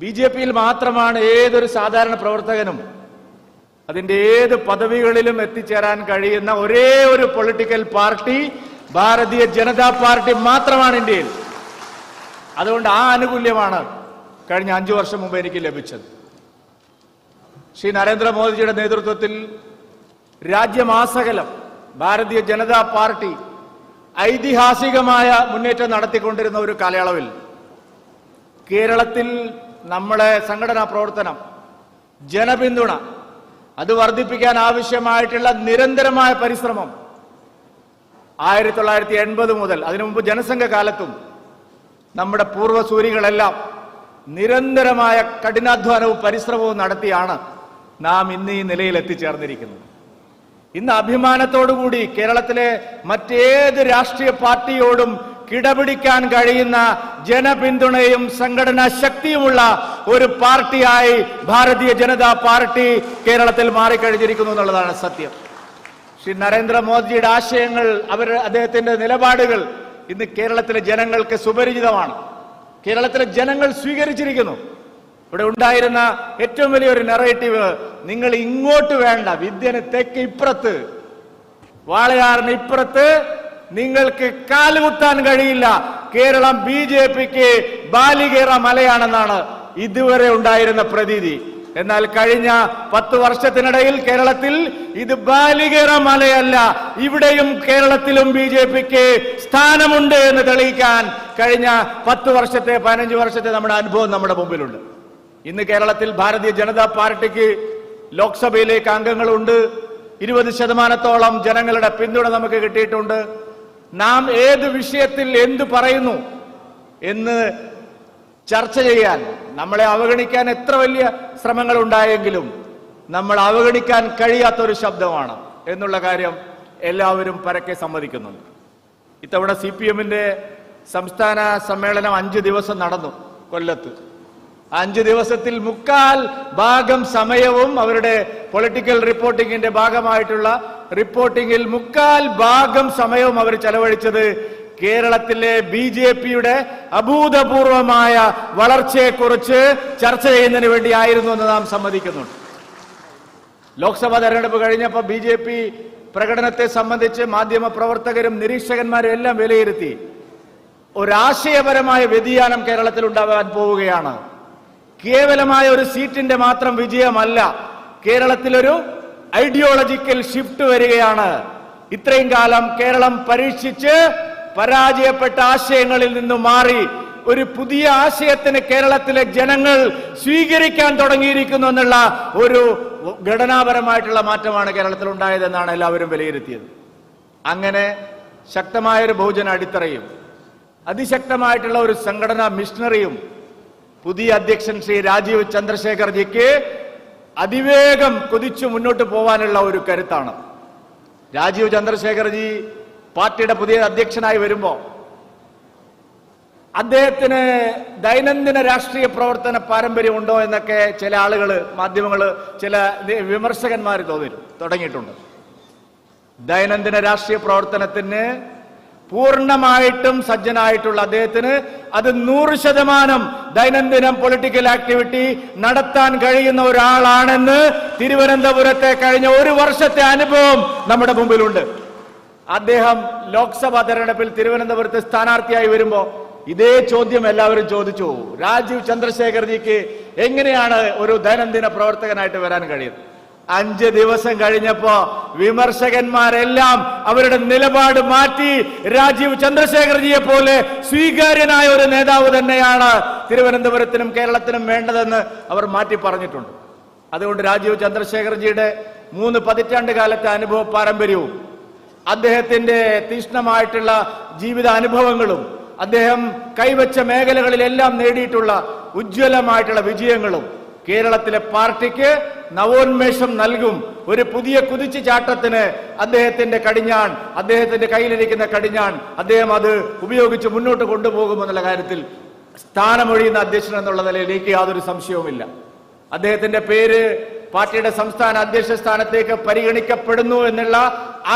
ബി.ജെ.പിയിൽ മാത്രമാണ് ഏതൊരു സാധാരണ പ്രവർത്തകനും അതിന്റെ ഏത് പദവികളിലും എത്തിച്ചേരാൻ കഴിയുന്ന ഒരേ ഒരു political party Bharatiya Janata party മാത്രമാണ് ഇന്ത്യയിൽ. അതുകൊണ്ട് ആ ആനുകൂല്യമാണ് കഴിഞ്ഞ 5 വർഷം മുമ്പ് എനിക്ക് ലഭിച്ചത്. ശ്രീ നരേന്ദ്രമോദിജിയുടെ നേതൃത്വത്തിൽ രാജ്യമാസകലം ഭാരതീയ ജനതാ പാർട്ടി ഐതിഹാസികമായ മുന്നേറ്റം നടത്തിക്കൊണ്ടിരുന്ന ഒരു കാലയളവിൽ കേരളത്തിൽ നമ്മുടെ സംഘടനാ പ്രവർത്തനം, ജനപിന്തുണ അത് വർദ്ധിപ്പിക്കാൻ ആവശ്യമായിട്ടുള്ള നിരന്തരമായ പരിശ്രമം 1980 മുതൽ അതിനു മുമ്പ് ജനസംഘ കാലത്തും നമ്മുടെ പൂർവ്വസൂരികളെല്ലാം നിരന്തരമായ കഠിനാധ്വാനവും പരിശ്രമവും നടത്തിയാണ് നാം ഇന്ന് ഈ നിലയിൽ എത്തിച്ചേർന്നിരിക്കുന്നത്. ഇന്ന് അഭിമാനത്തോടുകൂടി കേരളത്തിലെ മറ്റേത് രാഷ്ട്രീയ പാർട്ടിയോടും കിടപിടിക്കാൻ കഴിയുന്ന ജനപിന്തുണയും സംഘടനാ ശക്തിയുമുള്ള ഒരു പാർട്ടിയായി ഭാരതീയ ജനതാ പാർട്ടി കേരളത്തിൽ മാറിക്കഴിഞ്ഞിരിക്കുന്നു എന്നുള്ളതാണ് സത്യം. ശ്രീ നരേന്ദ്രമോദിജിയുടെ ആശയങ്ങൾ, അദ്ദേഹത്തിന്റെ നിലപാടുകൾ ഇന്ന് കേരളത്തിലെ ജനങ്ങൾക്ക് സുപരിചിതമാണ്. കേരളത്തിലെ ജനങ്ങൾ സ്വീകരിച്ചിരിക്കുന്നു. ഇവിടെ ഉണ്ടായിരുന്ന ഏറ്റവും വലിയൊരു നെറേറ്റീവ്, നിങ്ങൾ ഇങ്ങോട്ട് വേണ്ട, വിദ്യന് തെക്ക് ഇപ്പുറത്ത്, വാളയാറിന് ഇപ്പുറത്ത് നിങ്ങൾക്ക് കാലുകുത്താൻ കഴിയില്ല, കേരളം ബി.ജെ.പിക്ക് ബാലികേറ മലയാണെന്നാണ് ഇതുവരെ ഉണ്ടായിരുന്ന പ്രതീതി. എന്നാൽ കഴിഞ്ഞ 10 വർഷത്തിനിടയിൽ കേരളത്തിൽ ഇത് ബാലികേറ മലയല്ല, ഇവിടെയും കേരളത്തിലും ബി.ജെ.പിക്ക് സ്ഥാനമുണ്ട് എന്ന് തെളിയിക്കാൻ കഴിഞ്ഞ 10 വർഷത്തെ 15 വർഷത്തെ നമ്മുടെ അനുഭവം നമ്മുടെ മുമ്പിലുണ്ട്. ഇന്ന് കേരളത്തിൽ ഭാരതീയ ജനതാ പാർട്ടിക്ക് ലോക്സഭയിലേക്ക് അംഗങ്ങളുണ്ട്. 20% ജനങ്ങളുടെ പിന്തുണ നമുക്ക് കിട്ടിയിട്ടുണ്ട്. നാം ഏത് വിഷയത്തിൽ എന്തു പറയുന്നു എന്ന് ചർച്ച ചെയ്യാൻ, നമ്മളെ അവഗണിക്കാൻ എത്ര വലിയ ശ്രമങ്ങൾ ഉണ്ടായെങ്കിലും നമ്മൾ അവഗണിക്കാൻ കഴിയാത്തൊരു ശബ്ദമാണ് എന്നുള്ള കാര്യം എല്ലാവരും പരക്കെ സമ്മതിക്കുന്നുണ്ട്. ഇത്തവണ CPM-ന്റെ സംസ്ഥാന സമ്മേളനം 5 ദിവസം നടന്നു കൊല്ലത്ത്. 5 ദിവസത്തിൽ 3/4 സമയവും അവരുടെ പൊളിറ്റിക്കൽ റിപ്പോർട്ടിങ്ങിന്റെ ഭാഗമായിട്ടുള്ള റിപ്പോർട്ടിങ്ങിൽ 3/4 സമയവും അവർ ചെലവഴിച്ചത് കേരളത്തിലെ ബി.ജെ.പിയുടെ അഭൂതപൂർവമായ വളർച്ചയെക്കുറിച്ച് ചർച്ച ചെയ്യുന്നതിന് വേണ്ടിയായിരുന്നു എന്ന് നാം സമ്മതിക്കുന്നുണ്ട്. ലോക്സഭാ തെരഞ്ഞെടുപ്പ് കഴിഞ്ഞപ്പോൾ ബി.ജെ.പി പ്രകടനത്തെ സംബന്ധിച്ച് മാധ്യമ പ്രവർത്തകരും നിരീക്ഷകന്മാരും എല്ലാം വിലയിരുത്തി. ഒരാശയപരമായ വ്യതിയാനം കേരളത്തിൽ ഉണ്ടാകാൻ പോവുകയാണ്. കേവലമായ ഒരു സീറ്റിന്റെ മാത്രം വിജയമല്ല, കേരളത്തിലൊരു ഐഡിയോളജിക്കൽ ഷിഫ്റ്റ് വരികയാണ്. ഇത്രയും കാലം കേരളം പരീക്ഷിച്ച് പരാജയപ്പെട്ട ആശയങ്ങളിൽ നിന്നും മാറി ഒരു പുതിയ ആശയത്തിന് കേരളത്തിലെ ജനങ്ങൾ സ്വീകരിക്കാൻ തുടങ്ങിയിരിക്കുന്നു എന്നുള്ള ഒരു ഘടനാപരമായിട്ടുള്ള മാറ്റമാണ് കേരളത്തിൽ ഉണ്ടായതെന്നാണ് എല്ലാവരും വിലയിരുത്തിയത്. അങ്ങനെ ശക്തമായൊരു ബഹുജന അടിത്തറയും അതിശക്തമായിട്ടുള്ള ഒരു സംഘടനാ മിഷണറിയും പുതിയ അധ്യക്ഷൻ ശ്രീ രാജീവ് ചന്ദ്രശേഖർജിക്ക് അതിവേഗം കുതിച്ചു മുന്നോട്ട് പോകാനുള്ള ഒരു കരുത്താണ്. രാജീവ് ചന്ദ്രശേഖർജി പാർട്ടിയുടെ പുതിയ അധ്യക്ഷനായി വരുമ്പോൾ അദ്ദേഹത്തിന് ദൈനംദിന രാഷ്ട്രീയ പ്രവർത്തന പാരമ്പര്യമുണ്ടോ എന്നൊക്കെ ചില ആളുകൾ, മാധ്യമങ്ങൾ, ചില വിമർശകന്മാർ തുടങ്ങിയിട്ടുണ്ട്. ദൈനംദിന രാഷ്ട്രീയ പ്രവർത്തനത്തിന് പൂർണ്ണമായിട്ടും സജ്ജനായിട്ടുള്ള അദ്ദേഹത്തിന് അത് 100% ദൈനംദിനം പൊളിറ്റിക്കൽ ആക്ടിവിറ്റി നടത്താൻ കഴിയുന്ന ഒരാളാണെന്ന് തിരുവനന്തപുരത്തെ കഴിഞ്ഞ 1 വർഷത്തെ അനുഭവം നമ്മുടെ മുമ്പിലുണ്ട്. അദ്ദേഹം ലോക്സഭാ തെരഞ്ഞെടുപ്പിൽ തിരുവനന്തപുരത്ത് സ്ഥാനാർത്ഥിയായി വരുമ്പോൾ ഇതേ ചോദ്യം എല്ലാവരും ചോദിച്ചു, രാജീവ് ചന്ദ്രശേഖർജിക്ക് എങ്ങനെയാണ് ഒരു ദൈനംദിന പ്രവർത്തകനായിട്ട് വരാൻ കഴിയുന്നത്? 5 ദിവസം കഴിഞ്ഞപ്പോ വിമർശകന്മാരെല്ലാം അവരുടെ നിലപാട് മാറ്റി രാജീവ് ചന്ദ്രശേഖർജിയെ പോലെ സ്വീകാര്യനായ ഒരു നേതാവ് തന്നെയാണ് തിരുവനന്തപുരത്തിനും കേരളത്തിനും വേണ്ടതെന്ന് അവർ മാറ്റി പറഞ്ഞിട്ടുണ്ട്. അതുകൊണ്ട് രാജീവ് ചന്ദ്രശേഖർജിയുടെ 3 പതിറ്റാണ്ട് കാലത്തെ അനുഭവ പാരമ്പര്യവും അദ്ദേഹത്തിന്റെ തീക്ഷ്ണമായിട്ടുള്ള ജീവിത അനുഭവങ്ങളും അദ്ദേഹം കൈവച്ച മേഖലകളിലെല്ലാം നേടിയിട്ടുള്ള ഉജ്ജ്വലമായിട്ടുള്ള വിജയങ്ങളും കേരളത്തിലെ പാർട്ടിക്ക് നവോന്മേഷം നൽകും. ഒരു പുതിയ കുതിച്ചുചാട്ടത്തിന് അദ്ദേഹത്തിന്റെ കടിഞ്ഞാൺ, അദ്ദേഹത്തിന്റെ കയ്യിലിരിക്കുന്ന കടിഞ്ഞാൺ അദ്ദേഹം അത് ഉപയോഗിച്ച് മുന്നോട്ട് കൊണ്ടുപോകുമെന്നുള്ള കാര്യത്തിൽ സ്ഥാനമൊഴിയുന്ന അധ്യക്ഷൻ എന്നുള്ള നിലയിലേക്ക് യാതൊരു സംശയവുമില്ല. അദ്ദേഹത്തിന്റെ പേര് പാർട്ടിയുടെ സംസ്ഥാന അധ്യക്ഷ സ്ഥാനത്തേക്ക് പരിഗണിക്കപ്പെടുന്നു എന്നുള്ള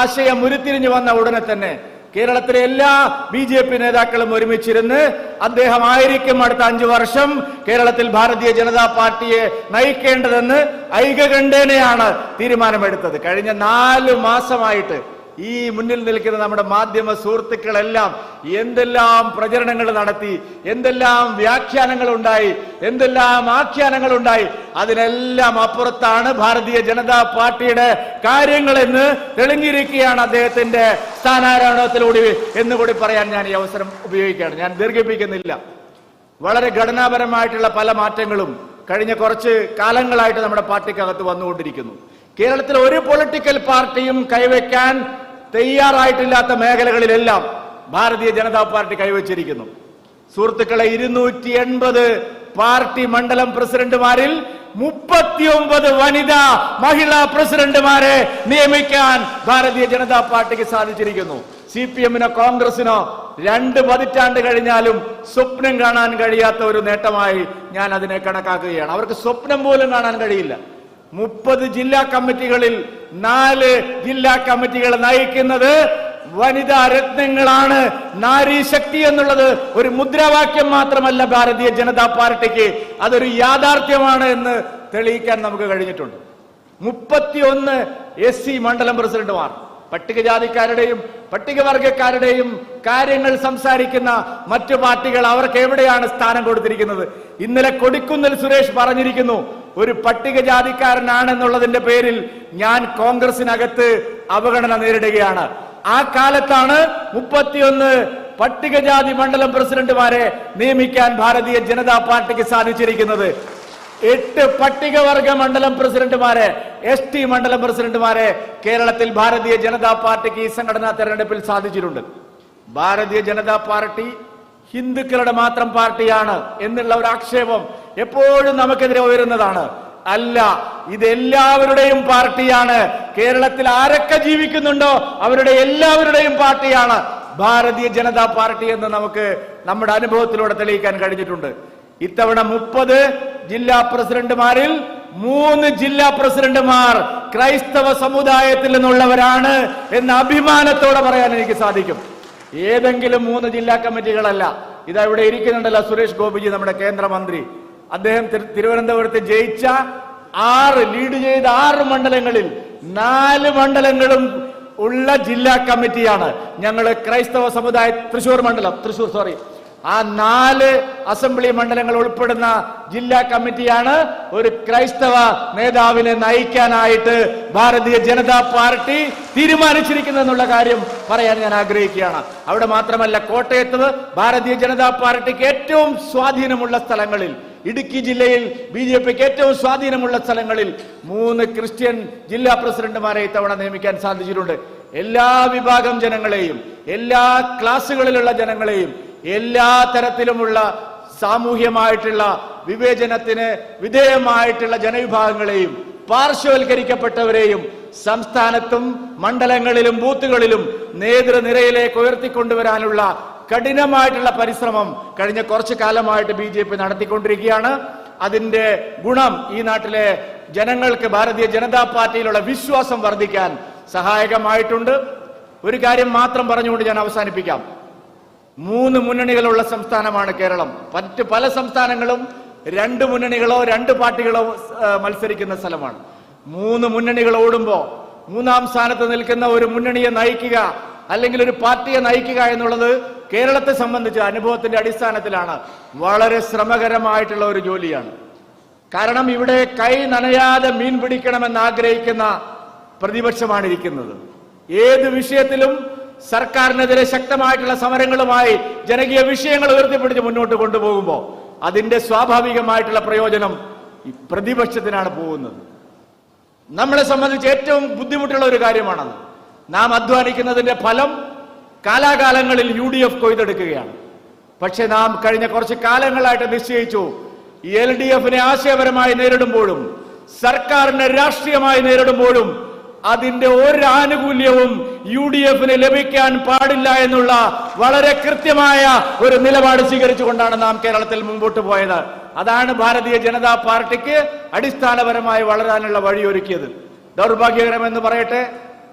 ആശയം ഉരുത്തിരിഞ്ഞു വന്ന ഉടനെ തന്നെ കേരളത്തിലെ എല്ലാ BJP നേതാക്കളും ഒരുമിച്ചിരുന്ന് അദ്ദേഹമായിരിക്കും അടുത്ത 5 വർഷം കേരളത്തിൽ ഭാരതീയ ജനതാ പാർട്ടിയെ നയിക്കേണ്ടതെന്ന് ഐകകണ്ഠേനയാണ് തീരുമാനമെടുത്തത്. കഴിഞ്ഞ 4 മാസമായിട്ട് ഈ മുന്നിൽ നിൽക്കുന്ന നമ്മുടെ മാധ്യമ സുഹൃത്തുക്കളെല്ലാം എന്തെല്ലാം പ്രചരണങ്ങൾ നടത്തി, എന്തെല്ലാം വ്യാഖ്യാനങ്ങൾ ഉണ്ടായി, എന്തെല്ലാം ആഖ്യാനങ്ങൾ ഉണ്ടായി. അതിനെല്ലാം അപ്പുറത്താണ് ഭാരതീയ ജനതാ പാർട്ടിയുടെ കാര്യങ്ങളെന്ന് തെളിഞ്ഞിരിക്കുകയാണ് അദ്ദേഹത്തിന്റെ സ്ഥാനാരോഹണത്തിലൂടെ എന്നുകൂടി പറയാൻ ഞാൻ ഈ അവസരം ഉപയോഗിക്കുകയാണ്. ഞാൻ ദീർഘിപ്പിക്കുന്നില്ല. വളരെ ഘടനാപരമായിട്ടുള്ള പല മാറ്റങ്ങളും കഴിഞ്ഞ കുറച്ച് കാലങ്ങളായിട്ട് നമ്മുടെ പാർട്ടിക്കകത്ത് വന്നുകൊണ്ടിരിക്കുന്നു. കേരളത്തിൽ ഒരു പൊളിറ്റിക്കൽ പാർട്ടിയും കൈവയ്ക്കാൻ തയ്യാറായിട്ടില്ലാത്ത മേഖലകളിലെല്ലാം ഭാരതീയ ജനതാ പാർട്ടി കൈവച്ചിരിക്കുന്നു. സുഹൃത്തുക്കളെ, 280 പാർട്ടി മണ്ഡലം പ്രസിഡന്റുമാരിൽ 39 വനിതാ മഹിളാ പ്രസിഡന്റുമാരെ നിയമിക്കാൻ ഭാരതീയ ജനതാ പാർട്ടിക്ക് സാധിച്ചിരിക്കുന്നു. CPM-നോ കോൺഗ്രസിനോ 2 പതിറ്റാണ്ട് കഴിഞ്ഞാലും സ്വപ്നം കാണാൻ കഴിയാത്ത ഒരു നേട്ടമായി ഞാൻ അതിനെ കണക്കാക്കുകയാണ്. അവർക്ക് സ്വപ്നം പോലും കാണാൻ കഴിയില്ല. 30 ജില്ലാ കമ്മിറ്റികളിൽ 4 ജില്ലാ കമ്മിറ്റികൾ നയിക്കുന്നത് വനിതാ രത്നങ്ങളാണ്. നാരി ശക്തി എന്നുള്ളത് ഒരു മുദ്രാവാക്യം മാത്രമല്ല ഭാരതീയ ജനതാ പാർട്ടിക്ക്, അതൊരു യാഥാർത്ഥ്യമാണ് എന്ന് തെളിയിക്കാൻ നമുക്ക് കഴിഞ്ഞിട്ടുണ്ട്. 31 SC മണ്ഡലം പ്രസിഡന്റുമാർ, പട്ടികജാതിക്കാരുടെയും പട്ടികവർഗക്കാരുടെയും കാര്യങ്ങൾ സംസാരിക്കുന്ന മറ്റു പാർട്ടികൾ അവർക്ക് എവിടെയാണ് സ്ഥാനം കൊടുത്തിരിക്കുന്നത്? ഇന്നലെ കൊടിക്കുന്നിൽ സുരേഷ് പറഞ്ഞിരിക്കുന്നു, ഒരു പട്ടികജാതിക്കാരനാണെന്നുള്ളതിന്റെ പേരിൽ ഞാൻ കോൺഗ്രസിനകത്ത് അവഗണന നേരിടുകയാണ്. ആ കാലത്താണ് 31 പട്ടികജാതി മണ്ഡലം പ്രസിഡന്റുമാരെ നിയമിക്കാൻ ഭാരതീയ ജനതാ പാർട്ടിക്ക് സാധിച്ചിരിക്കുന്നത്. 8 പട്ടികവർഗ മണ്ഡലം പ്രസിഡന്റുമാരെ, ST മണ്ഡലം പ്രസിഡന്റുമാരെ കേരളത്തിൽ ഭാരതീയ ജനതാ പാർട്ടിക്ക് ഈ സംഘടനാ തെരഞ്ഞെടുപ്പിൽ സാധിച്ചിട്ടുണ്ട്. ഭാരതീയ ജനതാ പാർട്ടി ഹിന്ദുക്കളുടെ മാത്രം പാർട്ടിയാണ് എന്നുള്ള ഒരു ആക്ഷേപം എപ്പോഴും നമുക്കെതിരെ ഉയരുന്നതാണ്. അല്ല, ഇത് എല്ലാവരുടെയും പാർട്ടിയാണ്. കേരളത്തിൽ ആരൊക്കെ ജീവിക്കുന്നുണ്ടോ അവരുടെ എല്ലാവരുടെയും പാർട്ടിയാണ് ഭാരതീയ ജനതാ പാർട്ടി എന്ന് നമുക്ക് നമ്മുടെ അനുഭവത്തിലൂടെ തെളിയിക്കാൻ കഴിഞ്ഞിട്ടുണ്ട്. ഇത്തവണ 30 ജില്ലാ പ്രസിഡന്റുമാരിൽ 3 ജില്ലാ പ്രസിഡന്റുമാർ ക്രൈസ്തവ സമുദായത്തിൽ നിന്നുള്ളവരാണ് എന്ന അഭിമാനത്തോടെ പറയാൻ എനിക്ക് സാധിക്കും. ഏതെങ്കിലും 3 ജില്ലാ കമ്മിറ്റികളല്ല. ഇതാ ഇവിടെ ഇരിക്കുന്നുണ്ടല്ലോ സുരേഷ് ഗോപിജി, നമ്മുടെ കേന്ദ്രമന്ത്രി. അദ്ദേഹം തിരുവനന്തപുരത്ത് ജയിച്ച ലീഡ് ചെയ്ത 6 മണ്ഡലങ്ങളിൽ 4 മണ്ഡലങ്ങളും ഉള്ള ജില്ലാ കമ്മിറ്റിയാണ്. ഞങ്ങൾ ക്രൈസ്തവ സമുദായ തൃശൂർ ആ 4 അസംബ്ലി മണ്ഡലങ്ങൾ ഉൾപ്പെടുന്ന ജില്ലാ കമ്മിറ്റിയാണ് ഒരു ക്രൈസ്തവ നേതാവിനെ നയിക്കാനായിട്ട് ഭാരതീയ ജനതാ പാർട്ടി തീരുമാനിച്ചിരിക്കുന്നതെന്നുള്ള കാര്യം പറയാൻ ഞാൻ ആഗ്രഹിക്കുകയാണ്. അവിടെ മാത്രമല്ല, കോട്ടയത്ത് ഭാരതീയ ജനതാ പാർട്ടിക്ക് ഏറ്റവും സ്വാധീനമുള്ള സ്ഥലങ്ങളിൽ, ഇടുക്കി ജില്ലയിൽ BJPക്ക് ഏറ്റവും സ്വാധീനമുള്ള സ്ഥലങ്ങളിൽ 3 ക്രിസ്ത്യൻ ജില്ലാ പ്രസിഡന്റുമാരെ ഇത്തവണ നിയമിക്കാൻ സാധിച്ചിട്ടുണ്ട്. എല്ലാ വിഭാഗം ജനങ്ങളെയും, എല്ലാ ക്ലാസുകളിലുള്ള ജനങ്ങളെയും, എല്ലാ തരത്തിലുമുള്ള സാമൂഹ്യമായിട്ടുള്ള വിവേചനത്തിന് വിധേയമായിട്ടുള്ള ജനവിഭാഗങ്ങളെയും പാർശ്വവൽക്കരിക്കപ്പെട്ടവരെയും സംസ്ഥാനത്തും മണ്ഡലങ്ങളിലും ബൂത്തുകളിലും നേതൃനിരയിലേക്ക് ഉയർത്തിക്കൊണ്ടുവരാനുള്ള കഠിനമായിട്ടുള്ള പരിശ്രമം കഴിഞ്ഞ കുറച്ചു കാലമായിട്ട് BJP നടത്തിക്കൊണ്ടിരിക്കുകയാണ്. അതിന്റെ ഗുണം ഈ നാട്ടിലെ ജനങ്ങൾക്ക് ഭാരതീയ ജനതാ പാർട്ടിയിലുള്ള വിശ്വാസം വർദ്ധിക്കാൻ സഹായകമായിട്ടുണ്ട്. ഒരു കാര്യം മാത്രം പറഞ്ഞുകൊണ്ട് ഞാൻ അവസാനിപ്പിക്കാം. 3 മുന്നണികളുള്ള സംസ്ഥാനമാണ് കേരളം. മറ്റ് പല സംസ്ഥാനങ്ങളും 2 മുന്നണികളോ 2 പാർട്ടികളോ മത്സരിക്കുന്ന സ്ഥലമാണ്. 3 മുന്നണികൾ ഓടുമ്പോ 3ാം സ്ഥാനത്ത് നിൽക്കുന്ന ഒരു മുന്നണിയെ നയിക്കുക അല്ലെങ്കിൽ ഒരു പാർട്ടിയെ നയിക്കുക എന്നുള്ളത് കേരളത്തെ സംബന്ധിച്ച് അനുഭവത്തിന്റെ അടിസ്ഥാനത്തിലാണ് വളരെ ശ്രമകരമായിട്ടുള്ള ഒരു ജോലിയാണ്. കാരണം ഇവിടെ കൈ നനയാതെ മീൻ പിടിക്കണമെന്ന് ആഗ്രഹിക്കുന്ന പ്രതിപക്ഷമാണ് ഇരിക്കുന്നത്. ഏത് വിഷയത്തിലും സർക്കാരിനെതിരെ ശക്തമായിട്ടുള്ള സമരങ്ങളുമായി ജനകീയ വിഷയങ്ങൾ ഉയർത്തിപ്പിടിച്ച് മുന്നോട്ട് കൊണ്ടുപോകുമ്പോൾ അതിന്റെ സ്വാഭാവികമായിട്ടുള്ള പ്രയോജനം പ്രതിപക്ഷത്തിനാണ് പോകുന്നത്. നമ്മളെ സംബന്ധിച്ച് ഏറ്റവും ബുദ്ധിമുട്ടുള്ള ഒരു കാര്യമാണത്. നാം അധ്വാനിക്കുന്നതിന്റെ ഫലം കാലാകാലങ്ങളിൽ UDF കൊയ്തെടുക്കുകയാണ്. പക്ഷെ നാം കഴിഞ്ഞ കുറച്ച് കാലങ്ങളായിട്ട് നിശ്ചയിച്ചു, LDFനെ ആശയപരമായി നേരിടുമ്പോഴും സർക്കാരിനെ രാഷ്ട്രീയമായി നേരിടുമ്പോഴും അതിന്റെ ഒരു ആനുകൂല്യവും UDFന് ലഭിക്കാൻ പാടില്ല എന്നുള്ള വളരെ കൃത്യമായ ഒരു നിലപാട് സ്വീകരിച്ചുകൊണ്ടാണ് നാം കേരളത്തിൽ മുമ്പോട്ട് പോയത്. അതാണ് ഭാരതീയ ജനതാ പാർട്ടിക്ക് അടിസ്ഥാനപരമായി വളരാനുള്ള വഴിയൊരുക്കിയത്. ദൗർഭാഗ്യകരമെന്ന് പറയട്ടെ,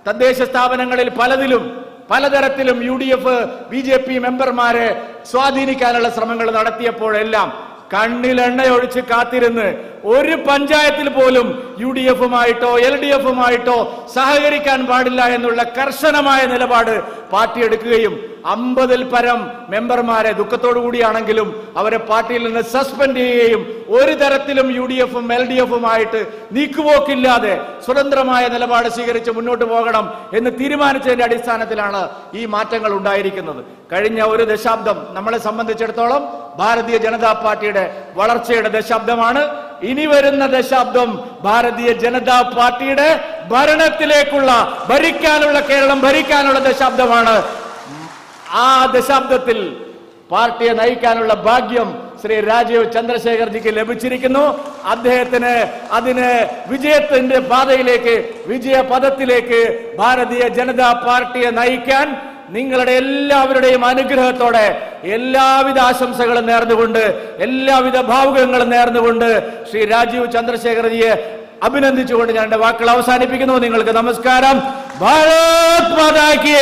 തദ്ദേശ സ്ഥാപനങ്ങളിൽ പലതിലും പലതരത്തിലും UDF BJP മെമ്പർമാരെ സ്വാധീനിക്കാനുള്ള ശ്രമങ്ങൾ നടത്തിയപ്പോഴെല്ലാം കണ്ണിലെണ്ണയൊഴിച്ച് കാത്തിരുന്ന് ഒരു പഞ്ചായത്തിൽ പോലും UDF-മായിട്ടോ LDF-മായിട്ടോ സഹകരിക്കാൻ പാടില്ല എന്നുള്ള കർശനമായ നിലപാട് പാർട്ടി എടുക്കുകയും 50-ൽ പരം മെമ്പർമാരെ ദുഃഖത്തോടു കൂടിയാണെങ്കിലും അവരെ പാർട്ടിയിൽ നിന്ന് സസ്പെൻഡ് ചെയ്യുകയും ഒരു തരത്തിലും UDF-ഉം LDF-ഉമായിട്ട് നീക്കുപോക്കില്ലാതെ സ്വതന്ത്രമായ നിലപാട് സ്വീകരിച്ച് മുന്നോട്ട് പോകണം എന്ന് തീരുമാനിച്ചതിന്റെ അടിസ്ഥാനത്തിലാണ് ഈ മാറ്റങ്ങൾ ഉണ്ടായിരിക്കുന്നത്. കഴിഞ്ഞ ഒരു ദശാബ്ദം നമ്മളെ സംബന്ധിച്ചിടത്തോളം ഭാരതീയ ജനതാ പാർട്ടിയുടെ വളർച്ചയുടെ ദശാബ്ദമാണ്. ഇനി വരുന്ന ദശാബ്ദം ഭാരതീയ ജനതാ പാർട്ടിയുടെ ഭരിക്കാനുള്ള കേരളം ഭരിക്കാനുള്ള ദശാബ്ദമാണ്. ആ ദശാബ്ദത്തിൽ പാർട്ടിയെ നയിക്കാനുള്ള ഭാഗ്യം ശ്രീ രാജീവ് ചന്ദ്രശേഖർജിക്ക് ലഭിച്ചിരിക്കുന്നു. അദ്ദേഹത്തിന് അതിന് വിജയത്തിന്റെ പാതയിലേക്ക്, വിജയപഥത്തിലേക്ക് ഭാരതീയ ജനതാ പാർട്ടിയെ നയിക്കാൻ നിങ്ങളുടെ എല്ലാവരുടെയും അനുഗ്രഹത്തോടെ എല്ലാവിധ ആശംസകളും നേർന്നുകൊണ്ട്, എല്ലാവിധ ഭാവുകങ്ങളും നേർന്നുകൊണ്ട് ശ്രീ രാജീവ് ചന്ദ്രശേഖർജിയെ അഭിനന്ദിച്ചുകൊണ്ട് ഞാൻ എന്റെ വാക്കുകൾ അവസാനിപ്പിക്കുന്നു. നിങ്ങൾക്ക് നമസ്കാരം. ഭാരത് മാതാ കി